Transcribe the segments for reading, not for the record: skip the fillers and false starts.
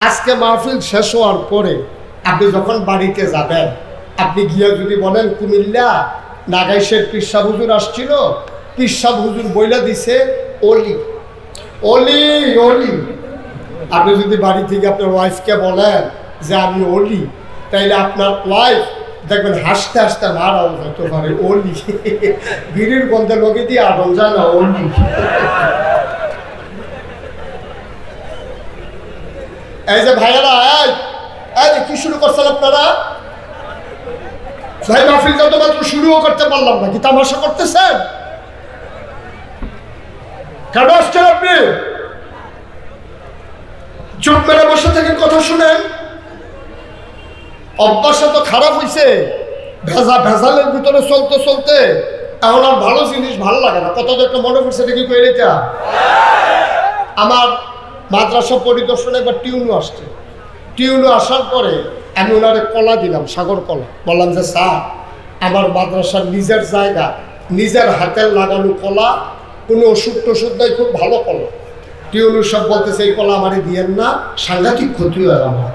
আজকে মাহফিল শেষ হওয়ার পরে আপনি যখন বাড়িতে যাবেন, আপনি গিয়ে যদি বলেন কুমিল্লা নাগাইশের পিরসাহ হুজুর আসছিল, পিরসাহ হুজুর বইলা দিছে অলি অলি অলি। আপনি যদি বাড়ি থেকে আপনার ওয়াইফকে বলেন যে আমি অলি, তাইলে আপনার ওয়াইফ দেখবেন হাসতে হাসতে মারাও যেতে পারে অলি। বিড়ির গন্ধে লগে দিয়ে আগুন যায় না অলি। এই যে ভাইয়ারা, এই কি শুরু করছেন আপনারা? ভাই মাহফিলটা তো মাত্র শুরুও করতে পারলাম না, কি তামাশা করতেছেন? কেন আসছেন আপনি? চুপ মেরে বসে থেকে কথা শুনেন। অভ্যাসটা তো খারাপ হয়েছে, ভেজালের ভিতরে চলতে চলতে এখন আর ভালো জিনিস ভালো লাগে না। কত একটা মনে পড়ছে দেখি কইলেটা। আমার মাদ্রাসা পরিদর্শনে একবার টিউনু আসছে। টিউনু আসার পরে আমি ওনারে কলা দিলাম, সাগর কলা। বললাম যে স্যার, আমার মাদ্রাসার নিজের জায়গা, নিজের হাতের লাগানো কলা, কোনো ওষুধ টষুধ নাই, খুব ভালো কলা। টিউনু সব বলতেছে এই কলা আমারে দিয়েন না, সাংঘাতিক ক্ষতি হয় আমার।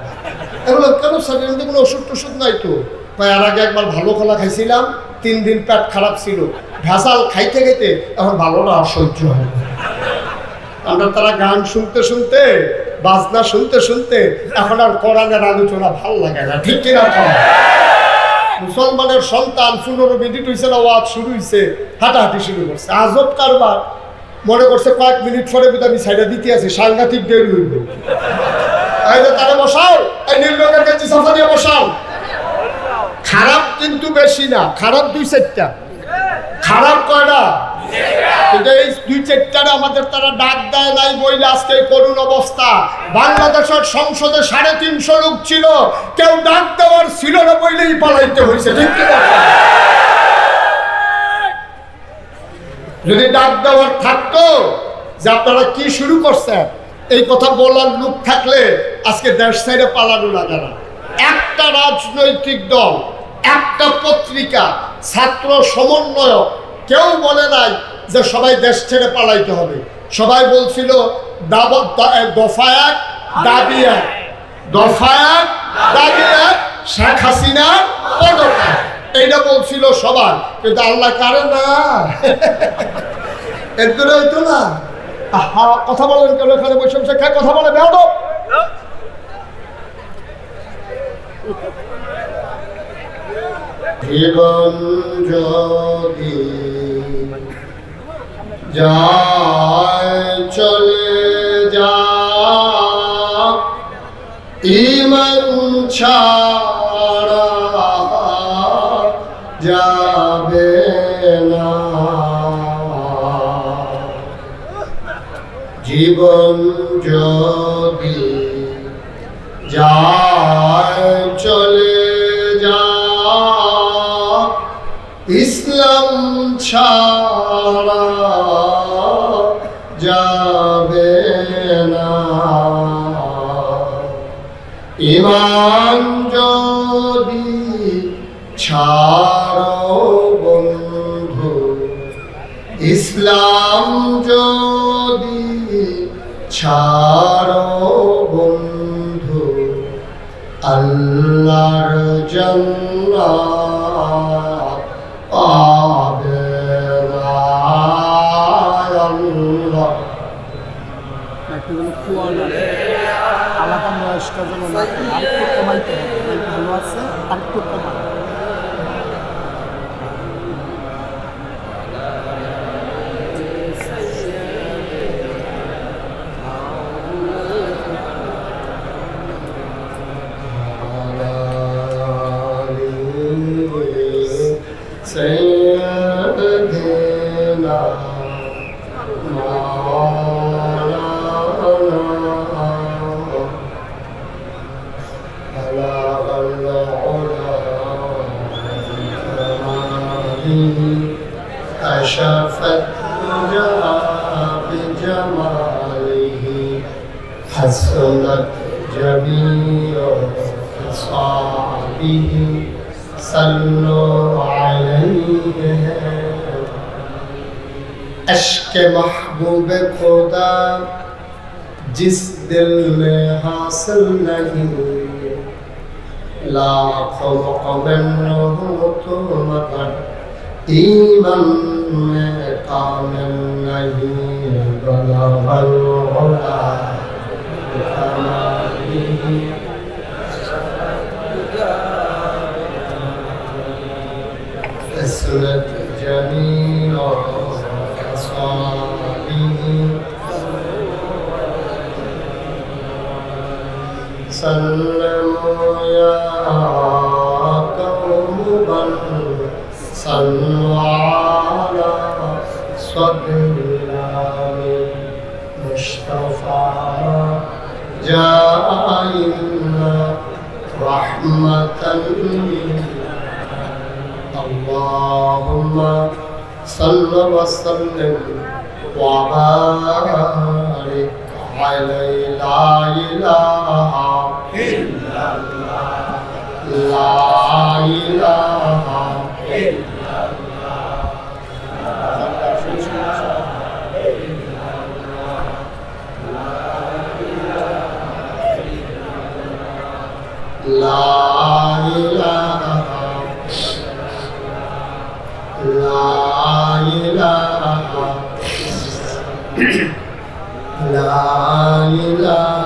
এগুলো কেন স্যার, এমনি কোনো ওষুধ টষুধ নাই তো? ভাই আর আগে একবার ভালো কলা খাইছিলাম, 3 দিন পেট খারাপ ছিল, ভেজাল খাইতে খাইতে এখন ভালোটা অসহ্য হয়। আমরা তারা গান শুনতে শুনতে, বাজনা শুনতে শুনতে এখন আর কোরআনের আলোচনা ভাল লাগে না, ঠিক কিনা? মুসলমানের সন্তান 15 মিনিট হয়েছে না, ওয়াজ শুরু হয়েছে, হাঁটাহাঁটি শুরু করছে। আজব কারবার। মনে করছে কয়েক মিনিট পরে কিন্তু আমি সাইডে দিতে আছি, সাংঘাতিক দেরি হইব। এই যে তারা বসাও, এই নীল রঙের গেঞ্জি সাফা দিয়ে বসাও। খারাপ কিন্তু বেশি না, খারাপ 2-4টা। খারাপ কয়টা? কিন্তু এই 2-4টারে আমাদের তারা ডাক দেয় নাই বইলে আজকে করুণ অবস্থা। বাংলাদেশের সংসদে 350 লোক ছিল, কেউ ডাক দেওয়ার ছিল না বইলেই পালাইতে হয়েছে, ঠিক কিনা? যদি ডাক দেওয়ার থাকতো যে আপনারা কি শুরু করছেন, এই কথা বলার লোক থাকলে আজকে দেশ ছেড়ে পালানো লাগে না। একটা রাজনৈতিক দল, একটা পত্রিকা, ছাত্র সমন্বয়ক কেউ বলে নাই যে সবাই দেশ ছেড়ে পালাইতে হবে। সবাই বলছিল দফা 1 দাবি 1, দফা 1 দাবি 1, শেখ হাসিনার পদত্যাগ, এইটা বলছিল সবাই। কিন্তু আল্লাহ কারে না, এর দূরে হইতো না। কথা বলেন কেন? এখানে বৈষম শিক্ষায় কথা বলে বেয়াদব। জীবন যদি যায় চলে যা, ঈমান ছাড়া যাবে না। জীবন যদি যায় চলে যা, ইসলাম ছাড়া যাবে না। ঈমান যদি ছাড়ো বন্ধু, ইসলাম যদি ছাড়ো বন্ধু, আল্লাহর জান্নাত পাবে না। আল্লাহ আলাদা বয়সটা যেন আরেকটু কমাইতে হবে, ভালো আছে আরেকটু কমাই। سيدنا كشفت بجماله حسنت جميع خصاله صلوا عليه عشق محبوب خدا जिस दिल में हासिल नहीं लाखों मुक़बिल हो तो मगर ईमान में कामिल नहीं बलगल उला कमालिही इसरत जमीन और कसालिही सल्लमो या कौम बल सल्लु अला सद्रिल्लाहि मुस्तफा जाइना रहमतन अल्लाहुम्मा सल्लि व सल्लिम व बारिक अलैहि ला इलाहा इल्लल्लाह ला इलाहा ला इलाहा ला इलाहा ला इलाहा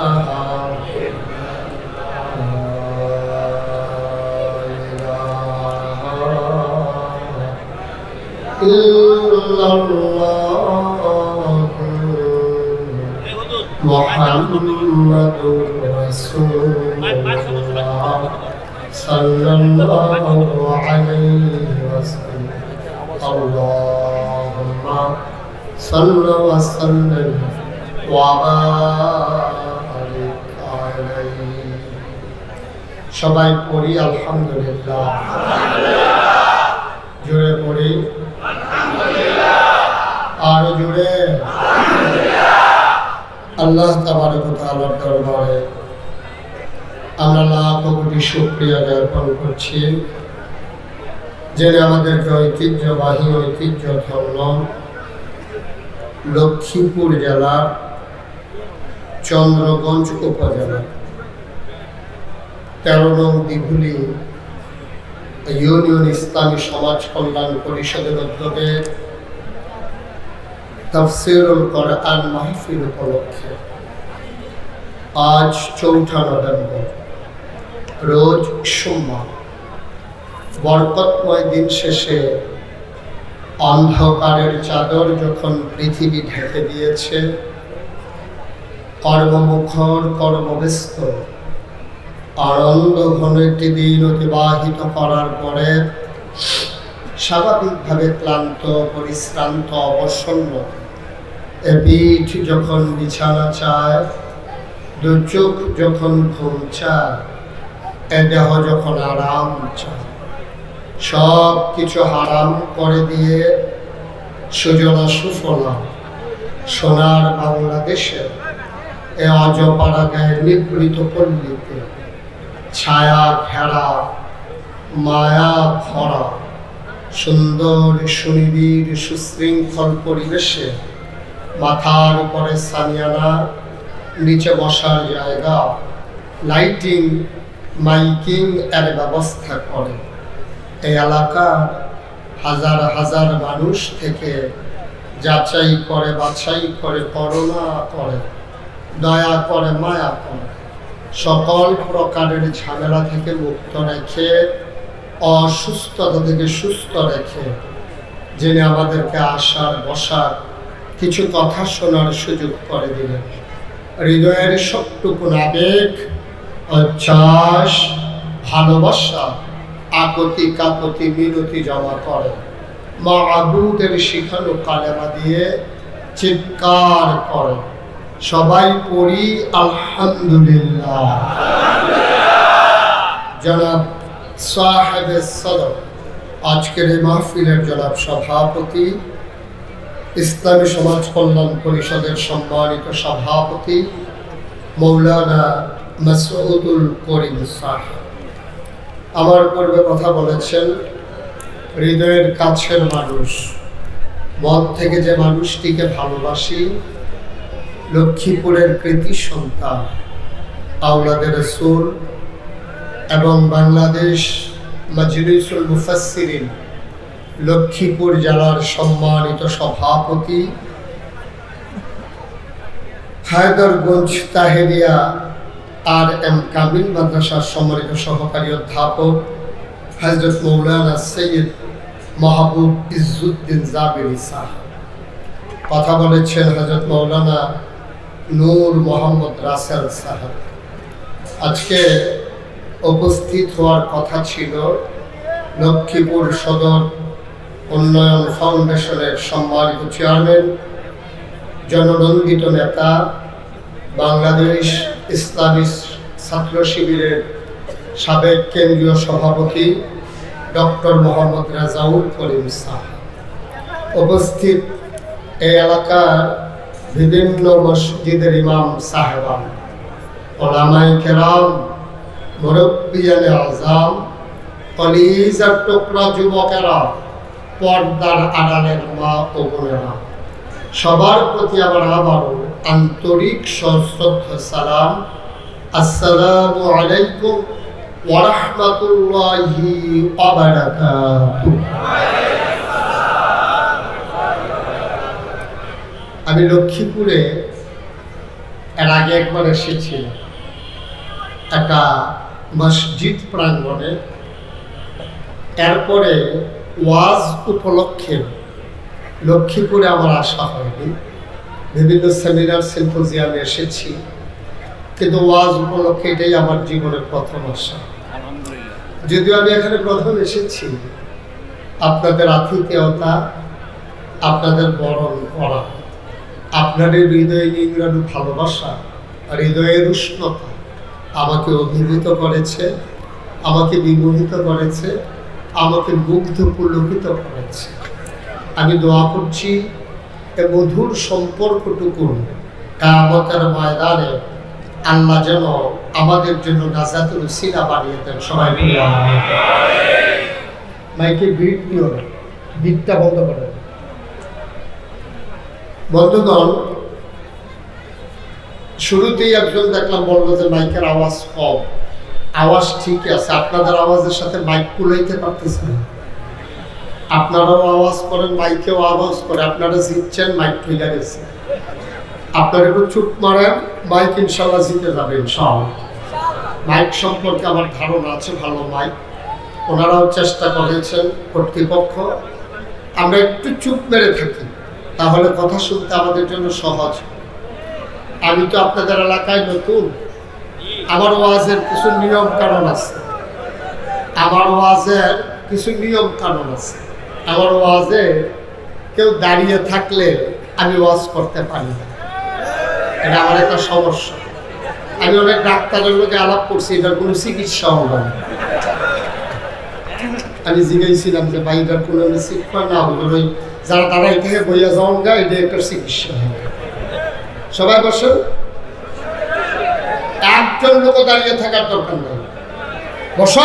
मुहम्मदुर रसूलुल्लाह सल्लल्लाहु अलैहि वसल्लम अल्लाहुम्मा सल्लि व सल्लिम व बारिक अलैहि সবাই পড়ি আলহামদুলিল্লাহ জোরে পড়ি আর জোরে আল্লাহ তাবারক ওয়া তাআলার দরবারে আমরা লাখ কোটি শুকরিয়া জ্ঞাপন করছি যিনি আমাদেরকে ঐতিহ্যধন্য লক্ষ্মীপুর জেলার চন্দ্রগঞ্জ উপজেলা 13 নং দিঘুলি ইউনিয়ন ইসলামী সমাজ কল্যাণ পরিষদের উদ্যোগে তাফসীরুল কোরআন মাহফিল উপলক্ষে আজ 4 নভেম্বর রোজ সোমবার বরকতময় দিন শেষে অন্ধকারের চাদর যখন পৃথিবী ঢেকে দিয়েছে, কর্মমুখর কর্মব্যস্ত আনন্দ ঘন একটি দিন অতিবাহিত করার পরে স্বাভাবিকভাবে ক্লান্ত পরিশ্রান্ত অবসন্ন এ পিঠ যখন বিছানা চায়, দু চোখ যখন ঘুম চায়, এ দেহ যখন আরাম চায়, সব কিছু হারাম করে দিয়ে সুজলা সুফলা সোনার বাংলাদেশে এ অজপাড়া গায়ের নিবৃত পল্লীতে ছায়া ঘেরা মায়া ভরা সুন্দর সুনিবিড় সুশৃঙ্খল পরিবেশে মাথার উপরে সামিয়ানা, নিচে বসার জায়গা, লাইটিং মাইকিং এর ব্যবস্থা করে এই এলাকার হাজার হাজার মানুষ থেকে যাচাই করে বাছাই করে করুণা করে দয়া করে মায়া করে সকল প্রকারের ঝামেলা থেকে মুক্ত রেখে অসুস্থতা থেকে সুস্থ রেখে যিনি আমাদেরকে আসার বসার কিছু কথা শোনার সুযোগ করে দিলেন, হৃদয়ের সবটুকু আবেগ উচ্ছ্বাস ভালোবাসা আপত্তি কাপতি মিনতি জমা করে মাবুদের শিখানো কালেমা দিয়ে চিৎকার করে সবাই পড়ি আলহামদুলিল্লাহ। জনাব সাহেবে সদর আজকের এই মাহফিলের জনাব সভাপতি, ইসলামী সমাজ কল্যাণ পরিষদের সম্মানিত সভাপতি মৌলানা মাসউদুল করিম সাহেব আমার পূর্বে কথা বলেছেন। হৃদয়ের কাছের মানুষ, মন থেকে যে মানুষটিকে ভালোবাসি লক্ষ্মীপুরের কৃতি সন্তান আওলাদের রাসূল এবং বাংলাদেশ মাজলিসুল মুফাসসিরিন লক্ষ্মীপুর জেলার সম্মানিত সভাপতি, হায়দরগঞ্জ তাহেরিয়া আর.এম. কামিল মাদ্রাসার সম্মানিত সহকারী অধ্যাপক হযরত মৌলানা সৈয়দ মাহবুব ইজ্জুদ্দিন জাবেরী সাহেব, কথা বলেছেন হযরত মৌলানা নূর মোহাম্মদ রাসেল সাহেব। আজকে উপস্থিত হওয়ার কথা ছিল লক্ষ্মীপুর সদর উন্নয়ন ফাউন্ডেশনের সম্মানিত চেয়ারম্যান, জননন্দিত নেতা, বাংলাদেশ ইসলামী ছাত্র শিবিরের সাবেক কেন্দ্রীয় সভাপতি ডক্টর মোহাম্মদ রাজাউল করিম সাহেব। উপস্থিত এই এলাকার বিভিন্ন মসজিদের ইমাম সাহেবান, ওলামায়ে কেরাম, মুরব্বিয়ানে আযম, কলিজার টুকরা যুবকেরা, পর্দার আড়ালের মা ও বোনেরা, সবার প্রতি আবার আবারও আন্তরিক সশ্রদ্ধ সালাম। আসসালামু আলাইকুম ওয়া রাহমাতুল্লাহি ওয়া বারাকাতুহু। আমি লক্ষ্মীপুরে এর আগে একবার এসেছিলাম একটা মসজিদ প্রাঙ্গণে। এরপরে ওয়াজ উপলক্ষে লক্ষ্মীপুরে আমার আসা হয়নি, বিভিন্ন সেমিনার সিম্পোজিয়ামে এসেছি, কিন্তু ওয়াজ উপলক্ষে এটাই আমার জীবনের প্রথম আসা। যদিও আমি এখানে প্রথম এসেছি, আপনাদের আতিথেয়তা, আপনাদের বরণ করা, আপনাদের হৃদয়ে নিংড়ানো ভালোবাসা, হৃদয়ের উষ্ণতা আমাকে অভিভূত করেছে, আমাকে বিমোহিত করেছে, আমাকে মুগ্ধ পুলকিত করেছে। আমি দোয়া করছি এ মধুর সম্পর্কটুকু কিয়ামতের ময়দানে আল্লাহ যেন আমাদের জন্য নাজাতের উসিলা বানিয়ে দেন। সবাই মিলে আমিন। মাইকে বিট দিও না, বিটটা বন্ধ করে। বন্ধুগণ, শুরুতেই একজন দেখলাম বললো যে মাইকের আওয়াজ কম। আওয়াজ ঠিক আছে, আপনাদের আওয়াজের সাথে মাইক কুলাইতে পারতেছে না। আপনারাও আওয়াজ করেন, মাইকেও আওয়াজ করে, আপনারা জিতছেন, মাইক ঠিক গেছে। আপনারা একটু চুপ মারেন, মাইক ইনশাল্লাহ জিতে যাবে ইনশাআল্লাহ। মাইক সম্পর্কে আমার ধারণা আছে, ভালো মাইক, ওনারাও চেষ্টা করেছেন কর্তৃপক্ষ। আমরা একটু চুপ মেরে থাকি, তাহলে কথা শুনতে আমাদের জন্য সহজ। আমি তো আপনাদের এলাকায় নতুন, আমার ওয়াজের কিছু নিয়ম কানুন আছে, আমার ওয়াজের কিছু নিয়ম কানুন আছে। আমার ওয়াজে কেউ দাঁড়িয়ে থাকলে আমি ওয়াজ করতে পারি না, এটা আমার একটা সমস্যা। আমি অনেক ডাক্তারের লোকে আলাপ করছি, এটার কোনো চিকিৎসা হবে না। আমি জিজ্ঞাসিলাম যে ভাই এটার কোনো চিকিৎসা না হলো, ওই যারা দাঁড়াই থেকে বইয়া যাওয়ান গা, এটা একটা চিকিৎসা হবে। সবাই বসেন, একজন লোক দাঁড়িয়ে থাকার দরকার নেই, বস।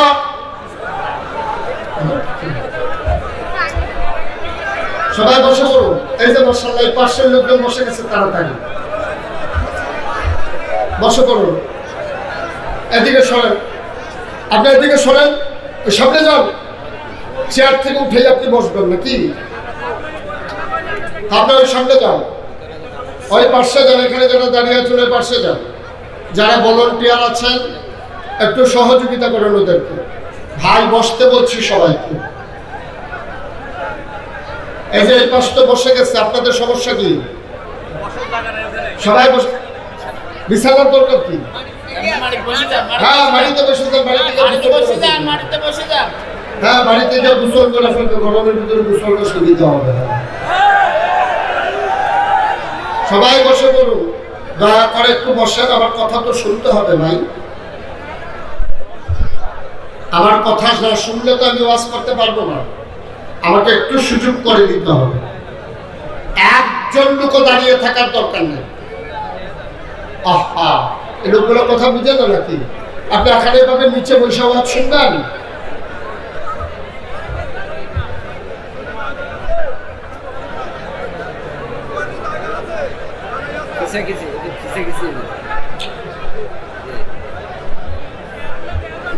সবাই বসে পড়ুন। এই যে মাশাআল্লাহ, এই পাশের লোকজন বসে গেছে তাড়াতাড়ি, বসে পড়ুন। এদিকে সরেন, আপনি এদিকে সরেন, ওই সামনে যান। চেয়ার থেকে উঠে আপনি বসবেন নাকি? আপনি ওই সামনে যান, ওই পাশে যান, এখানে যারা দাঁড়িয়ে আছেন ওই পাশে যান। যারা ভলান্টিয়ার আছেন একটু সহযোগিতা করেন ওদেরকে। ভাই বসতে বলছি সবাইকে। এই যে এই পাশটা বসে গেছে, আপনাদের সমস্যা কি? সবাই বসে, বিছানার দরকার কি? হ্যাঁ, বাড়িতে বসে যান, হ্যাঁ বাড়িতে যা গোসল করে ফেলতে, গরমের ভিতরে গোসলটা সুবিধা হবে। সবাই বসে পড়ুন, দয়া করে একটু বসেন। আমার কথা তো শুনতে হবে ভাই, আমার কথা না শুনলে তো আমি ওয়াজ করতে পারবো না। আমাকে একটু সুযোগ করে দিতে হবে। একজন লোক দাঁড়িয়ে থাকার দরকার নেই। আহা, এই লোকগুলো কথা বুঝে না নাকি? আপনি এখানে এভাবে নিচে বসে আওয়াজ শুনবেন? किसे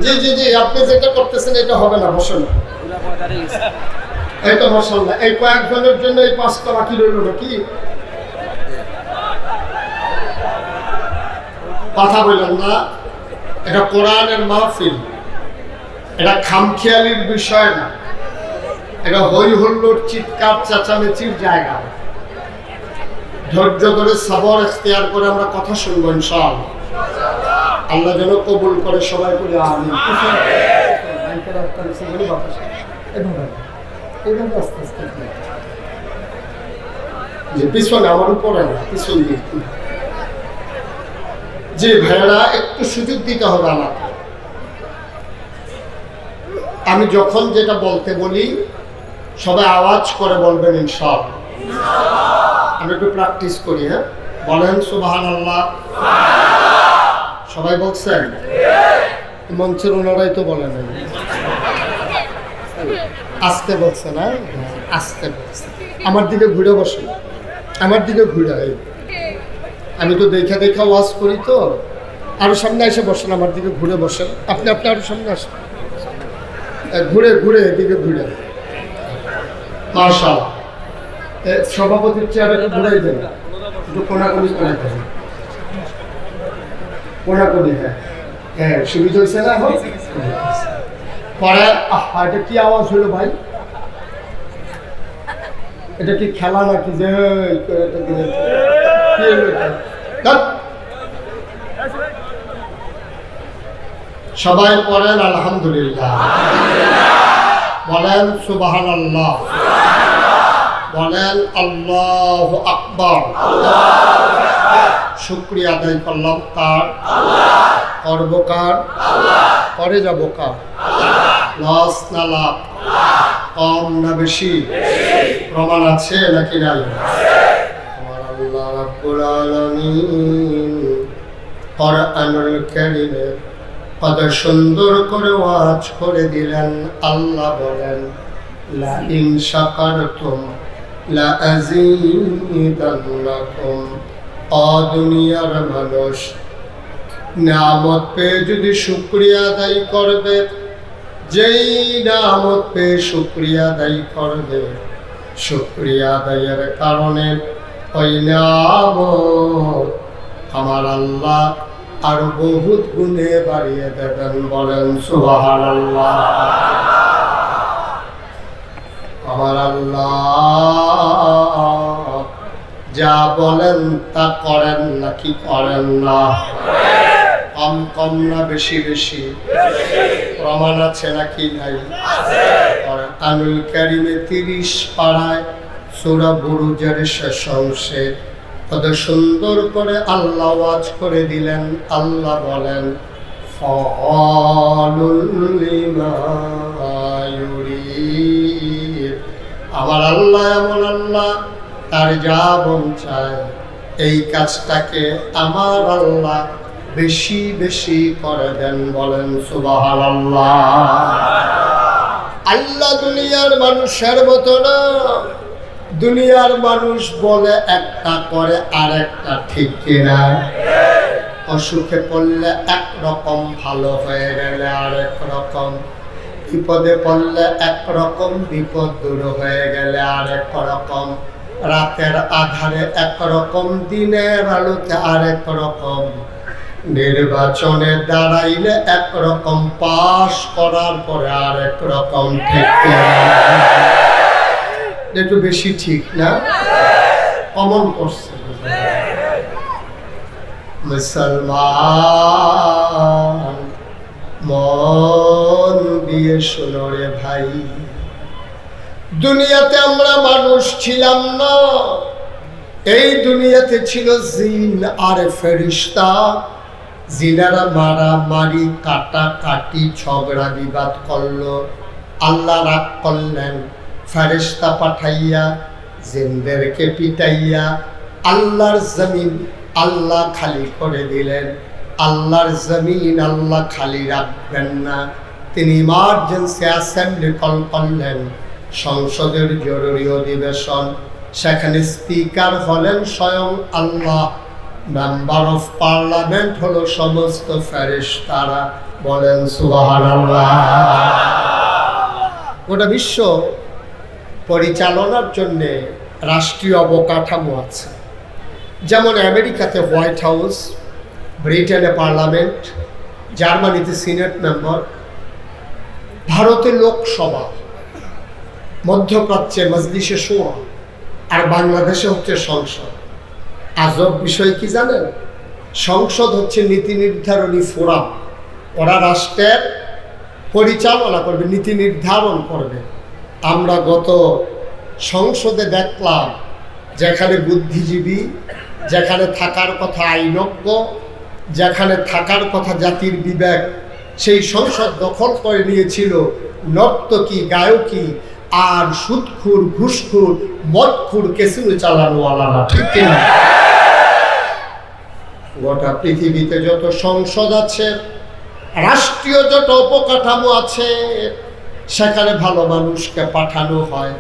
জি জি জি, আপনি যেটা করতেছেন এটা হবে না, বসেন। এই তো বসেন না, এই কয়েকজনের জন্য এই 5টা বাকি রইল নাকি? কথা বললেন না, এটা কোরআনের মাহফিল, এটা খামখেয়ালির বিষয় না, এটা হই হুল্লোড় চিৎকার চেঁচামেচির জায়গা। ধৈর্য ধরে সবর এখতিয়ার করে আমরা কথা শুনবো ইনশাআল্লাহ। আল্লাহ যেন কবুল করে, সবাই করে আমিন। পিছনে আমার উপরে না, পিছন দিক। জি ভাইয়েরা, একটু সুযোগ দিতে হবে আমাকে। আমি যখন যেটা বলতে বলি সবাই আওয়াজ করে বলবেন ইনশাআল্লাহ। আমি একটু প্র্যাকটিস করি। হ্যাঁ, বলেন সুবহানাল্লাহ। সবাই বলছেন? মঞ্চের ওনারাই তো বলেন, আস্তে বলছে না? আস্তে বলছে। আমার দিকে ঘুরে বসে, আমার দিকে ঘুরে। আমি তো দেখা দেখা ওয়াজ করি, তো আরো সামনে এসে বসেন, আমার দিকে ঘুরে বসেন। আপনি আরো সামনে আসেন, ঘুরে ঘুরে এদিকে ঘুরে। মাশাআল্লাহ, সভাপতির চেয়ার একটু ঘুরাই দেন, একটু কোনাকুনি করে দেন, কোনাকুনি। হ্যাঁ হ্যাঁ, সুবিধা হয়েছে না? এখন পরে এটা কি আওয়াজ হলো ভাই? এটা কি খেলা নাকি যে সবাই পড়েন আলহামদুলিল্লাহ, বলেন সুবহানাল্লাহ, বলেন আল্লাহু আকবার। শুকরিয়া আদায় করলাম কার? করব কার? করে যাব কার? লস না লাভ, কম না বেশি? প্রমাণ আছে নাকি নাই? আমার আল্লাহ রাব্বুল আলামিন কোরআনুল কারীমে কত সুন্দর করে ওয়াজ করে দিলেন। আল্লাহ বলেন, লা ইন শাকারতুম লা আযীদান্নাকুম। দুনিয়ার মানুষ, নিয়ামত পেয়ে যদি শুকরিয়া আদায় করবে, যেই নিয়ামত পেয়ে শুকরিয়া আদায় করবে, শুকরিয়া আদায়ের কারণে ওই নিয়ামত আমার আল্লাহ আরো বহুত গুণে বাড়িয়ে দেবেন। বলেন সুবহানাল্লাহ। আমার আল্লাহ যা বলেন তা করেন নাকি করেন না? কম কম না বেশি বেশি? প্রমাণ আছে নাকি নাই? কোরআনুল কারীমে 30 পারায় সূরা বুরুজের শেষ অংশে কত সুন্দর করে আল্লাহ ওয়াজ করে দিলেন। আল্লাহ বলেন, ফাআলুল লিমা ইউরিদ। আমার আল্লাহ এমন আল্লাহ, তার যা মন চায় এই কাজটাকে আমার আল্লাহ বেশি বেশি করে দেন। বলেন সুবহানাল্লাহ। আল্লাহ দুনিয়ার মানুষের মতো না। দুনিয়ার মানুষ বলে একটা, করে আর একটা, ঠিক কিনা? অসুখে পড়লে একরকম, ভালো হয়ে গেলে আরেক রকম, বিপদে পড়লে একরকম, বিপদ দূর হয়ে গেলে আরেক রকম, রাতের আধারে একরকম, দিনের আলোতে আরেক রকম, নির্বাচনে দাঁড়াইলে একরকম, পাশ করার পরে আরেক রকম, ঠিক কিনা? একটু বেশি ঠিক না? কমন করছে। মুসলমান মন দিয়ে শোনো রে ভাই, দুনিয়াতে আমরা মানুষ ছিলাম না। এই দুনিয়াতে ছিল জিন আর ফেরেশতা। জিনারা মারামারি, কাটাকাটি, ঝগড়া বিবাদ করলো। আল্লাহ রাগ করলেন, ফেরেশতা পাঠাইয়া জিনদেরকে পিটাইয়া আল্লাহর জমিন আল্লাহ খালি করে দিলেন। আল্লাহর জমিন আল্লাহ খালি রাখবেন না, তিনি ইমার্জেন্সি অ্যাসেম্বলি কল করলেন, সংসদের জরুরি অধিবেশন। সেখানে স্পিকার হলেন স্বয়ং আল্লাহ। মেম্বার অফ পার্লামেন্ট হলো সমস্ত ফেরেশতারা। বলেন সুবহানাল্লাহ। গোটা বিশ্ব পরিচালনার জন্যে রাষ্ট্রীয় অবকাঠামো আছে। যেমন আমেরিকাতে হোয়াইট হাউস, ব্রিটেনে পার্লামেন্ট, জার্মানিতে সিনেট মেম্বার, ভারতে লোকসভা, মধ্যপ্রাচ্যে মজলিসে শোয়া, আর বাংলাদেশে হচ্ছে সংসদ। আজব বিষয় কি জানেন? সংসদ হচ্ছে নীতি নির্ধারণী ফোরাম। ওরা রাষ্ট্রের পরিচালনা করবে, নীতি নির্ধারণ করবে। আমরা গত সংসদে দেখলাম যেখানে বুদ্ধিজীবী, যেখানে থাকার কথা আইনজ্ঞ, যেখানে থাকার কথা জাতির বিবেক, সেই সংসদ দখল করে নিয়েছিল নর্তকী, গায়কী আর সুদখুর, ঘুষখুর, মদখুর, ক্যাসিনো চালানোওয়ালারা। ঠিক কিনা? গোটা পৃথিবীতে যত সংসদ আছে, রাষ্ট্রীয় যত অবকাঠামো আছে, সেখানে ভালো মানুষকে পাঠানো হয়।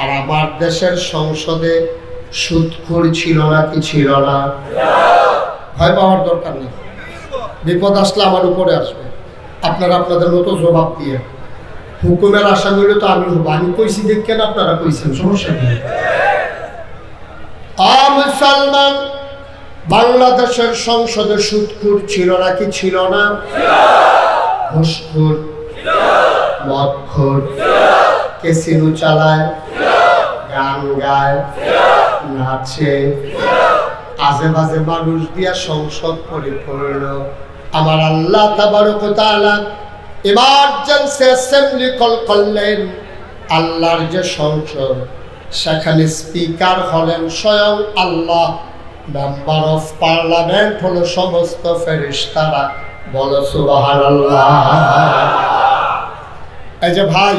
আর আমার দেশের সংসদে সুদখোর ছিল না কি ছিল না? ভয় পাওয়ার দরকার নেই। বিপদ আসলে আমার উপরে আসবে, আপনারা আপনাদের মতো জবাব দিয়ে। হুকুমের আসামি হলে তো আমি হবো। আমি কইছি দেখেন, আপনারা কইছেন, সমস্যা নেই। মুসলমান, বাংলাদেশের সংসদে সুদখোর ছিল না কি ছিল না? ঘুষখোর, মদখোর, ক্যাসিনো চালায়, গান গায়, নাচে, আজে বাজে মানুষ দিয়া সংসদ পরিপূর্ণ। আমার আল্লাহ তাবারক ওয়া তাআলা ইমার্জেন্সি অ্যাসেম্বলি কল করলেন। আল্লাহর যে সংসদ, সেখানে স্পিকার হলেন স্বয়ং আল্লাহ, মেম্বার অফ পার্লামেন্ট হলো সমস্ত ফেরেশতারা। বলো সুবহানাল্লাহ। এই যে ভাই,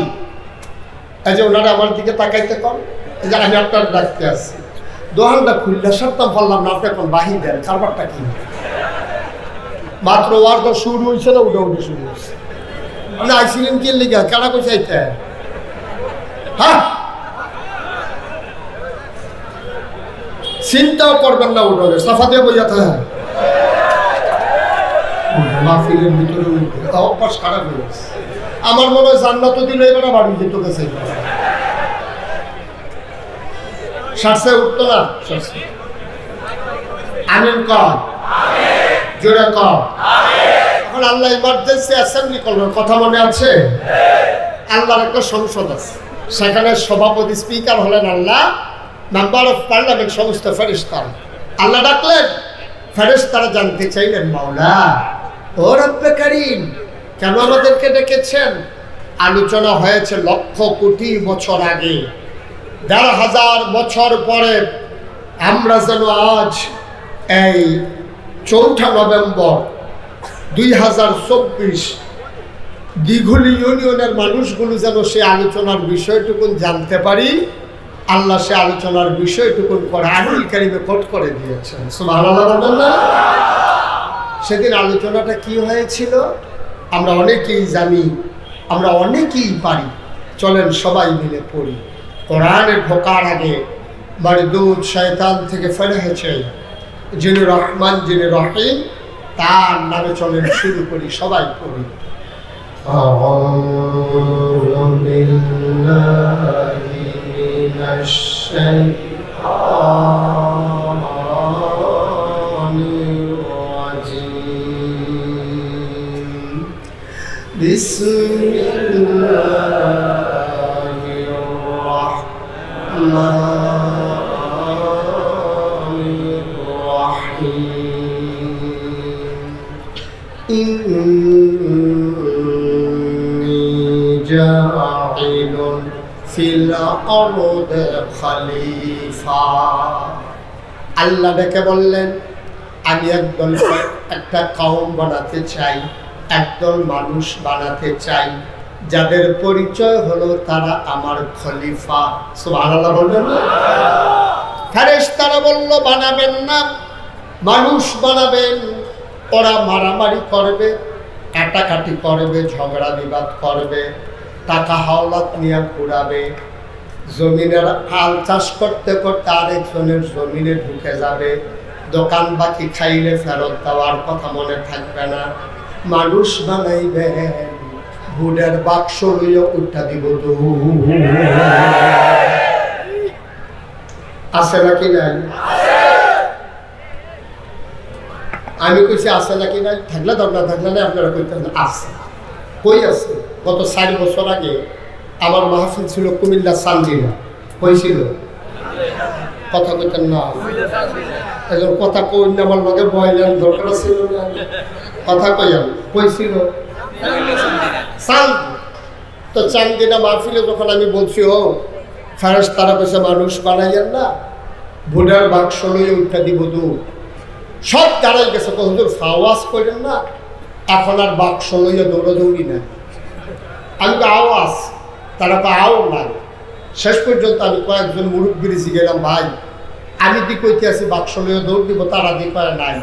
এই যে ওনারা আমার দিকে তাকাইতে কর, এই যে আমি আপনার ডাকতে আসছি, দোকানটা খুললে সারতাম পারলাম না, আপনি এখন বাহির দেন, কারবারটা কি? মাত্র ওয়ার্ড শুরু হয়েছে না, উঠে শুরু হয়েছে। আপনি আইসিলেন কি লিগা? কারা কইছে আইতে? হ্যাঁ, চিন্তাও করবেন না, উঠে সাফা দিয়ে বইয়া থাকে মাহফিলের ভিতরে উঠে অভ্যাস খারাপ হয়ে গেছে। আমার মনে হয় জান্নাত দিলে এবার বাড়ি যেত গেছে, সারসে উঠতো না। আমিন কর, জোরে কর। এখন আল্লাহ ইমার্জেন্সি অ্যাসেম্বলি করবেন, কথা মনে আছে? আল্লাহর একটা সংসদ আছে, সেখানে সভাপতি স্পিকার হলেন আল্লাহ, মেম্বার অফ পার্লামেন্ট সমস্ত ফেরেশতারা। আল্লাহ ডাকলেন, ফেরেশতারা জানতে চাইলেন, মাওলা ও রব্বে কারীম, কেন আমাদেরকে ডেকেছেন? আলোচনা হয়েছে লক্ষ কোটি বছর আগে, ১,৫০০ বছর পরে আমরা যেন আজ এই ৪ঠা নভেম্বর ২০২৪ দিঘুলি ইউনিয়নের মানুষগুলো যেন সে আলোচনার বিষয়টুকুন জানতে পারি। আল্লাহ সে আলোচনার বিষয়টুকুন কোরআনুল কারীমে কোট করে দিয়েছেন। সুবহানাল্লাহ বলবেন না? সেদিন আলোচনাটা কি হয়েছিল আমরা অনেকেই জানি, আমরা অনেকেই পারি। চলেন সবাই মিলে পড়ি। কোরআনে ঢোকার আগে মারদুদ শয়তান থেকে ফেরেছে যিনি রহমান, যিনি রহিম, তার নামে চলেন শুরু করি, সবাই পড়ি। আউযু বিল্লাহি মিনাশ শাইতানির রাজীম। বিসমিল্লাহির রাহমানির রাহিম। ইন্নী জাইলুন ফিল আরদি খলিফা। আল্লাহ ডেকে বললেন, আমি একটা কওম বানাতে চাই, একদল মানুষ বানাতে চাই, যাদের পরিচয় হলো তারা আমার খলিফা। সুবহানাল্লাহ বলবেন না? ফেরেশতারা বলল, বানাবেন না, মানুষ বানাবেন। ওরা মারামারি করবে, কাটাকাটি করবে, ঝগড়া বিবাদ করবে, টাকা হাওলাত নিয়ে ঘুরাবে, জমিনের হাল চাষ করতে করতে আরেকজনের জমিনে ঢুকে যাবে, দোকান বাকি খাইলে ফেরত দেওয়ার কথা মনে থাকবে না। মানুষ বানাইবেন, ভোটের বাক্স লইয়া উঠা দিব তো। আছে নাকি নাই? আমি কইছি আছে নাকি নাই, থাকলে দরকার, থাকলে না আপনারা কইতে আছে। কই আছে? গত 4 বছর আগে আমার মাহফিল ছিল কুমিল্লা চান্দিনা, হয়েছিল। কথা কইতেন না, এখন কথা কই না, আমার লগে বয়ান দরকার ছিল না, কথা কইয়াম হয়েছিল চান্দি। তো চান্দিনা মাহফিলে যখন আমি বলছি ও ফেরেশতারা কইছে মানুষ বানাইয়েন না, ভোটার বাক্স লইয়া উঠা দিব তো। সব দাঁড়াই গেছে, হুজুর ফাওয়াজ করেন না, এখন আর বাক্স লইয়া দৌড়াদৌড়ি না। আমি তো আওয়াজ, তারা তো আও নাই। শেষ পর্যন্ত আমি কয়েকজন মুরব্বীর গেলাম, ভাই আমি দি কইতে আছি বাক্স লইয়া দৌড় দিব, তারা দি কয় নাই।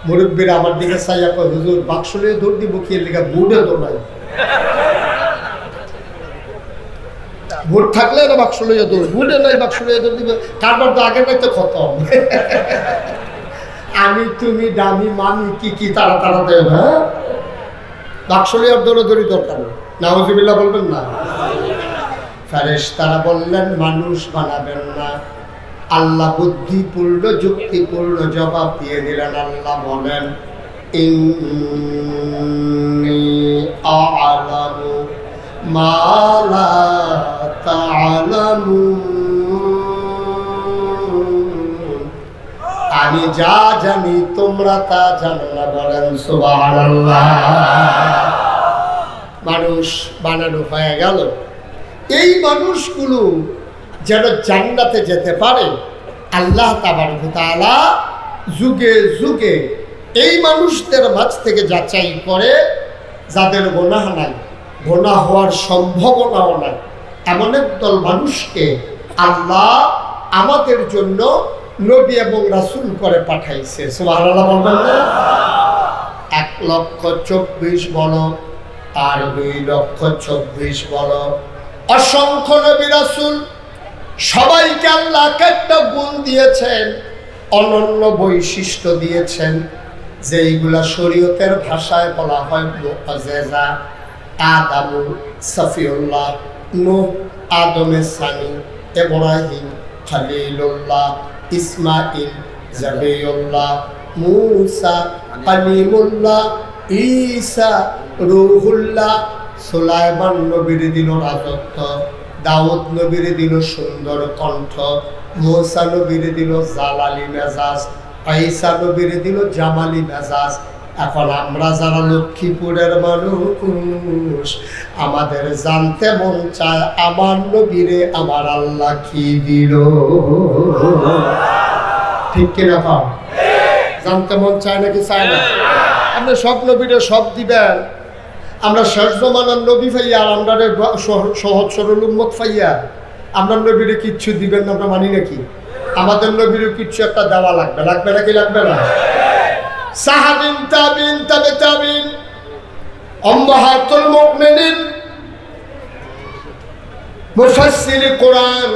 মুরব্বীরা আমার দিকে চাইয়া কয়, হুজুর বাক্স লইয়া দৌড় দিব কি লেখা, বুড়ে দৌড়াই। ভোট থাকলে না বাক্স লইয়া দৌড়, ভোটে নাই বাক্স লইয়া দৌড় দিব, কারবার তো আগের রাইতে খতম। আমি তুমি দামি মামি কি কি তারা তারা দেব, হ্যাঁ বাক্স লইয়া দৌড়াদৌড়ি দরকার নেই। নাউজুবিল্লাহ বলবেন না? ফেরেশতারা বললেন মানুষ বানাবেন না। আল্লাহ বুদ্ধিপূর্ণ যুক্তিপূর্ণ জবাব দিয়ে দিলেন। আল্লাহ বলেন ইন্নী আ'লামু মা লা তা'লামুন, আমি যা জানি তোমরা তা জানো না। বলেন সুবহানাল্লাহ। মানুষ বানানো হয়ে গেল। এই মানুষগুলো যেন জান্নাতে যেতে পারে, আল্লাহ তাবারক ওয়া তাআলা যুগে যুগে এই মানুষদের মাঝ থেকে যাচাই করে, যাদের গুনাহ নাই, গুনাহ হওয়ার সম্ভাবনাও নাই, এমন একদল মানুষকে আল্লাহ আমাদের জন্য নবী এবং রাসূল করে পাঠাইছে। সুবহানাল্লাহ বলবেন না? 1,24,000 বলো আর 2,24,000 বলো, অসংখ্য নবী রাসূল সবাইকে আল্লাহ একটা গুণ দিয়েছেন, অনন্য বৈশিষ্ট্য দিয়েছেন, যেইগুলা শরীয়তের ভাষায় বলা হয় মুআজ্জাজা। আদামু সফিউল্লাহ, নূহ আদমের সানি, ইব্রাহিম খলিলুল্লাহ, ইসমাইল জাবিউল্লাহ, মূসা কালিমুল্লাহ, ঈসা রূহুল্লাহ। সুলাইমান নবীর দিল রাজত্ব, দাউদ নবীর দিল সুন্দর কণ্ঠ, মূসা নবীর দিল জালালি মেজাজ, ঈসা নবীর দিল জামালি মেজাজ। এখন আমরা যারা লক্ষ্মীপুরের মানুষ, আমাদের জানতে মন চায় আমার নবীরে আমার আল্লাহ কি দিল। ঠিক কিনা পাও? জানতে মন চায় নাকি চায় না? আপনি সব নবীরে সব দিবেন, আমরা শেষ জমানার নবী পাইয়া আর আমরা সহজ সরল উম্মত পাইয়া আমরা নবীরে কিচ্ছু দিবেন না, আমরা মানি নাকি? আমাদের নবীরও কিচ্ছু একটা দেওয়া লাগবে, লাগবে নাকি লাগবে না? সাহাবিন তাবিন তাবে তাবিন, উম্মাহাতুল মুমিনিন, মুফাসসির কোরআন,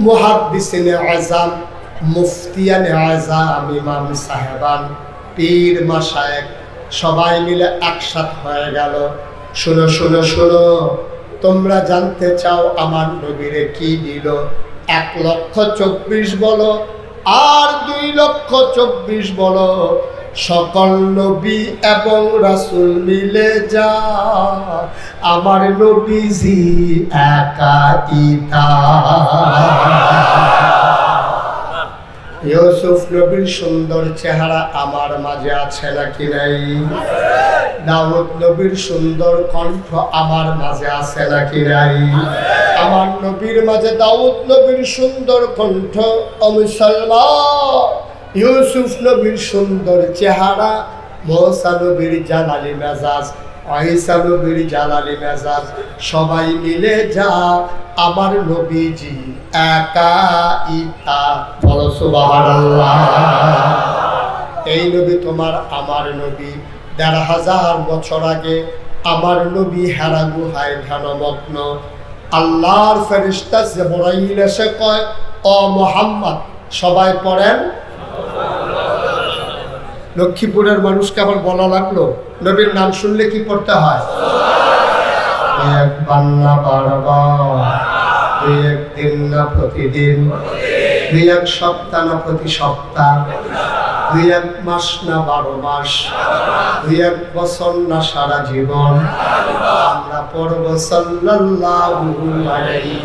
মুহাদ্দিসিনে আযম, মুফতিয়ানে আযম, ইমাম সাহেবান, পীর মাশায়েখ সবাই মিলে একসাথে হয়ে গেল। শোনো শোনো শোনো, তোমরা জানতে চাও আমার নবীরে কি দিল? 1,24,000 বলো আর 2,24,000 বলো, সকল নবী এবং রাসূল মিলে যা আমার নবীজি একাইতা। ইউসুফ নবীর সুন্দর চেহারা আমার মাঝে আছে নাকি নাই? দাউদ নবীর সুন্দর কণ্ঠ আমার মাঝে আছে নাকি নাই? আমার নবীর মাঝে দাউদ নবীর সুন্দর কণ্ঠ, ও মুসলমান, ইউসুফ নবীর সুন্দর চেহারা, মূসা নবীর জালালি মেজাজ, ঈসা নবীর জালালি মেজাজ, সবাই মিলে যা আমার নবীজি একাইতা। বলো সুবহানাল্লাহ। এই নবী তোমার আমার নবী। 1,500 বছর আগে আমার নবী হেরা গুহায় ধ্যানমগ্ন। আল্লাহর ফেরেশতা জিবরাইল এসে কয়, ও মুহাম্মদ, সবাই পড়েন লক্ষ্মীপুরের মানুষকে আবার বলা লাগলো নবীর নাম শুনলে কি পড়তে হয়? একবার না বারবার, দুই একদিন না প্রতিদিন, দুই এক সপ্তাহ না প্রতি সপ্তাহ, দুই এক মাস না 12 মাস, দুই এক বছর না সারা জীবন আমরা পড়ব সাল্লাল্লাহু আলাইহি।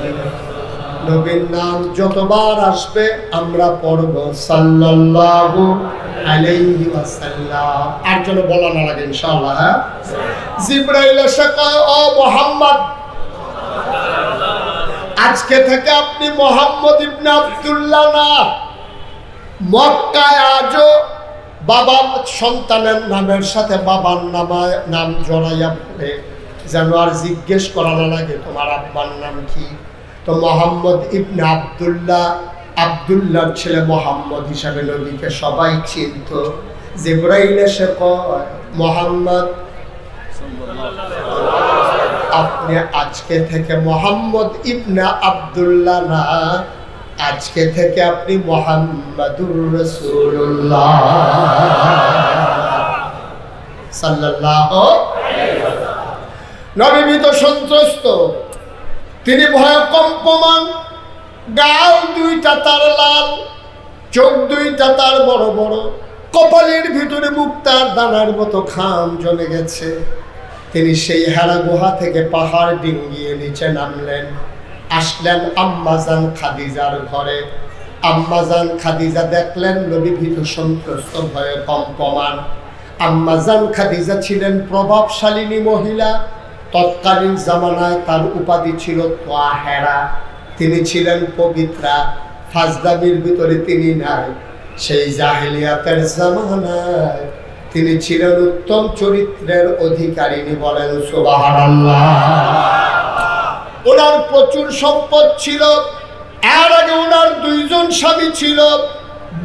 নবীর নাম যতবার আসবে আমরা পড়ব সাল্লাল্লাহু আলাইহি ওয়াসাল্লাম। আর যেন বলা না লাগে ইনশাআল্লাহ। হ্যাঁ, জিবরাইল এসে কয়, ও মুহাম্মদ, আজকে থেকে আপনি মুহাম্মদ ইবনে আব্দুল্লাহ না। মক্কায় আজও বাবার সন্তানের নামের সাথে বাবার নাম জড়াইয়া পড়ে, যেন আর জিজ্ঞেস করা না লাগে তোমার আব্বার নাম কি। তো মুহাম্মদ ইবনে আব্দুল্লাহ, আব্দুল্লাহর ছেলে মুহাম্মদ হিসাবে নবীকে সবাই চিনত। জিবরাইল এসে কয়, মুহাম্মদ, আপনি আজকে থেকে মুহাম্মদ ইবনে আব্দুল্লাহ না, আজকে থেকে আপনি মুহাম্মাদুর রাসূলুল্লাহ সাল্লাল্লাহু আলাইহি ওয়াসাল্লাম। নবী ভীত সন্ত্রস্ত, তিনি ভয়ে কম্পমান, গাল দুইটা তার লাল, চোখ দুইটা তার বড় বড়, কপালের ভিতরে মুক্তার দানার মতো ঘাম জমে গেছে। তিনি সেই হেরা গুহা থেকে পাহাড় ডিঙ্গিয়ে নিচে নামলেন, আসলেন আম্মাজান খাদিজার ঘরে। আম্মাজান খাদিজা দেখলেন নবী ভীত সন্ত্রস্ত, ভয়ে কম্পমান। আম্মাজান খাদিজা ছিলেন প্রভাবশালিনী মহিলা। তৎকালীন জামানায় তার উপাধি ছিল তাহেরা। তিনি ছিলেন পবিত্রা, ফাজলামির ভিতরে তিনি নাই। সেই জাহেলিয়াতের জামানায় তিনি ছিলেন উত্তম চরিত্রের অধিকারিণী, বলেন সুবহানাল্লাহ। ওনার প্রচুর সম্পদ ছিল। এর আগে ওনার 2 জন স্বামী ছিল।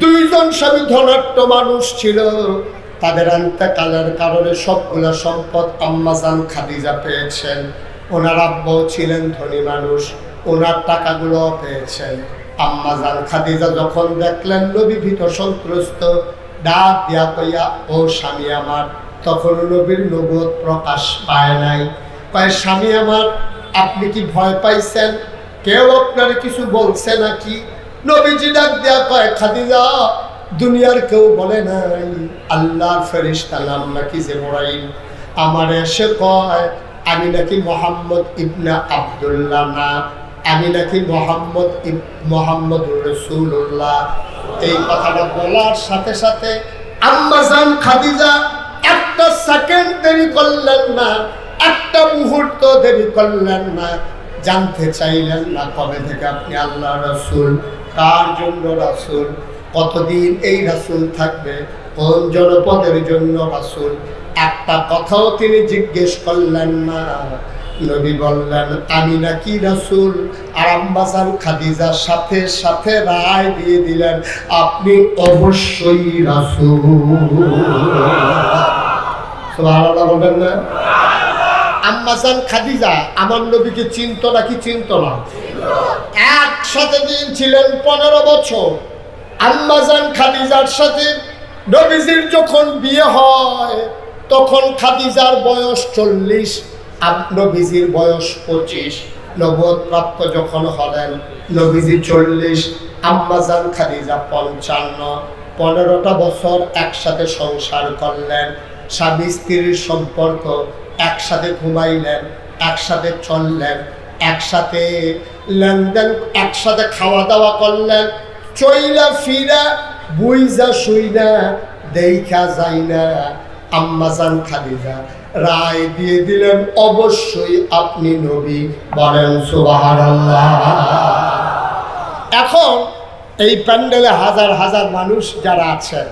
2 জন স্বামী ধনাঢ্য মানুষ ছিল। তাদের অন্তকালের কারণে সবগুলা সম্পদ আম্মাজান খাদিজা পেয়েছেন। ওনার আব্বাও ছিলেন ধনী মানুষ, ওনার টাকাগুলো পেয়েছেন। আম্মাজান খাদিজা যখন দেখলেন নবী ভীত সন্ত্রস্ত, ডাক দিয়া কইয়া, ও স্বামী আমার। তখন নবীর নবুয়ত প্রকাশ পায় নাই। কয়, স্বামী আমার, আপনি কি ভয় পাইছেন? কেউ আপনার কিছু বলছে নাকি? নবীজি ডাক দিয়া কয়, খাদিজা, দুনিয়ার কেউ বলে নাই, আল্লাহর ফেরেশতা নাম নাকি জিবরাইল আমার এসে কয় আমি নাকি মুহাম্মদ ইবনে আব্দুল্লাহ না, আমি নাকি মুহাম্মদুর রাসূলুল্লাহ। এই কথাটা বলার সাথে সাথে আম্মাজান খাদিজা একটা সেকেন্ড দেরি করলেন না, একটা মুহূর্ত দেরি করলেন না। জানতে চাইলেন না কবে থেকে আপনি আল্লাহ রাসূল, কার জন্য রাসূল, কতদিন এই রাসূল থাকবে, কোন জনপদের জন্য রাসূল, একটা কথাও তিনি জিজ্ঞেস করলেন না। নবী বললেন আমি নাকি রাসূল। আর আম্মাজান খাদিজার সাথে সাথে রায় দিয়ে দিলেন আপনি অবশ্যই রাসূল। সুবহানাল্লাহ বলবেন না? আম্মাজান খাদিজা আমার নবীকে চিনত নাকি চিনত না? একসাথে দিন ছিলেন 15 বছর। আম্মাজান খাদিজার সাথে নবীজির যখন বিয়ে হয় তখন খাদিজার বয়স 40, নবীজির বয়স 25। নবুয়ত প্রাপ্ত যখন হলেন নবীজি 40, আম্মাজান খাদিজা 55। 15টা বছর একসাথে সংসার করলেন। স্বামী স্ত্রীর সম্পর্ক, একসাথে ঘুমাইলেন, একসাথে চললেন, একসাথে লেনদেন, একসাথে খাওয়া দাওয়া করলেন। চইলা ফিরা, বুইজা শুইনা, দেখা যায় না। আম্মাজান খাদিজা রায় দিয়ে দিলেন অবশ্যই আপনি নবী, বলেন সুবহানাল্লাহ। এখন এই প্যান্ডেলে হাজার হাজার মানুষ যারা আছেন,